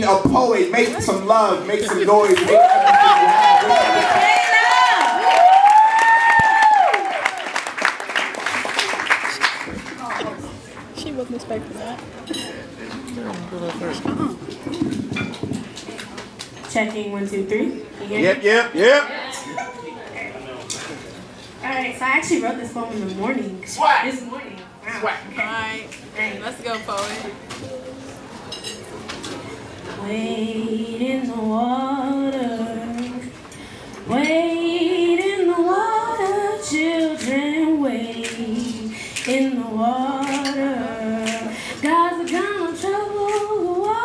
queen, a poet. Make some love, make some noise, make everything you have. She wasn't expecting that. Checking 1, 2, 3. Yep. Alright, so I actually wrote this poem in the morning. Swag. This morning. Wow. Swag. Alright, let's go, poet. Wade in the water. Wade in the water. Children, wade in the water. God's gonna trouble the water.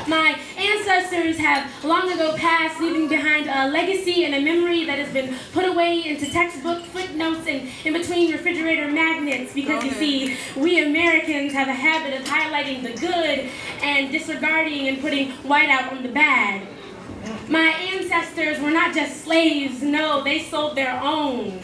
My ancestors have long ago passed, leaving behind a legacy and a memory that has been put away into textbook footnotes and in between refrigerator magnets, because you see, we Americans have a habit of highlighting the good and disregarding and putting white out on the bad. My ancestors were not just slaves, no, they sold their own.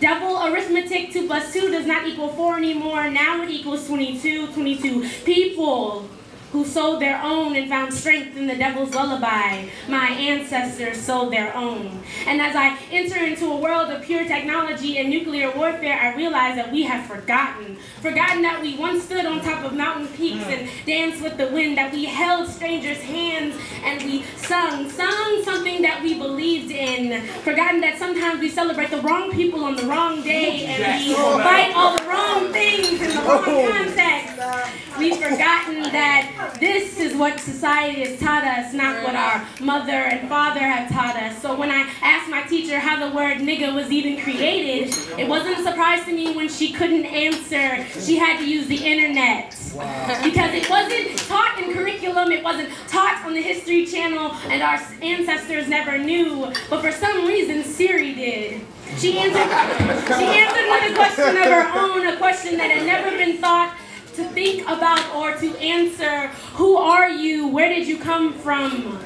Double arithmetic, 2 plus 2 does not equal 4 anymore. Now it equals 22. 22 people who sold their own and found strength in the devil's lullaby. My ancestors sold their own. And as I enter into a world of pure technology and nuclear warfare, I realize that we have forgotten that we once stood on top of mountain peaks and danced with the wind, that we held strangers' hands and we sung something that we believed in. Forgotten that sometimes we celebrate the wrong people on the wrong day and we fight all the wrong things in the wrong context. We've forgotten that this is what society has taught us, not what our mother and father have taught us. So when I asked my teacher how the word nigga was even created, it wasn't a surprise to me when she couldn't answer. She had to use the internet. Wow. Because it wasn't taught in curriculum, it wasn't taught on the History Channel, and our ancestors never knew. But for some reason, Siri did. She answered with a question of her own, a question that had never been thought to think about or to answer. Who are you? Where did you come from?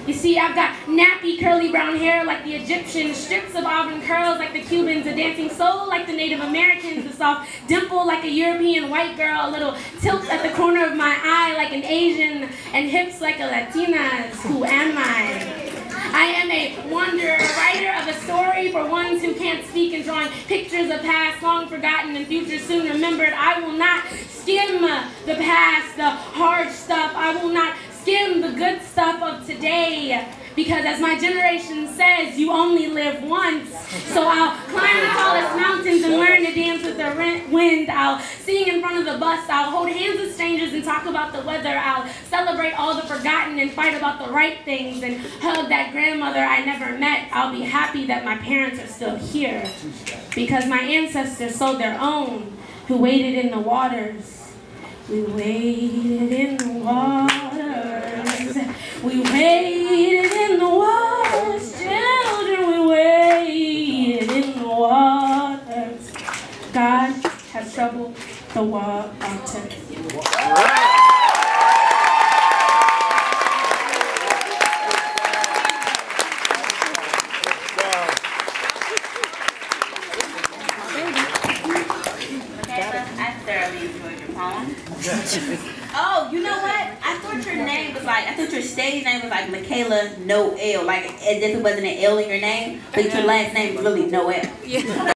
You see, I've got nappy curly brown hair like the Egyptians, strips of auburn curls like the Cubans, a dancing soul like the Native Americans, a soft dimple like a European white girl, a little tilt at the corner of my eye like an Asian, and hips like a Latina's. Who am I? I am a wanderer, writer of a story for ones who can't speak, and drawing pictures of past long forgotten and future soon remembered. I will not skim the past, the hard stuff. I will not skim the good stuff of today, because as my generation says, you only live once. So I'll climb the tallest mountains and learn to dance with the wind. I'll sing in front of the bus. I'll hold hands with strangers and talk about the weather. I'll celebrate all the forgotten and fight about the right things and hug that grandmother I never met. I'll be happy that my parents are still here, because my ancestors sold their own, who waded in the waters. We waded in the waters. We waded in the waters. Children, we waded in the waters. God has troubled the waters. I thoroughly enjoyed your poem. Oh, you know what? I thought your stage name was like Mickayla Noel, like as if it wasn't an L in your name, but your last name is really Noel. Yeah.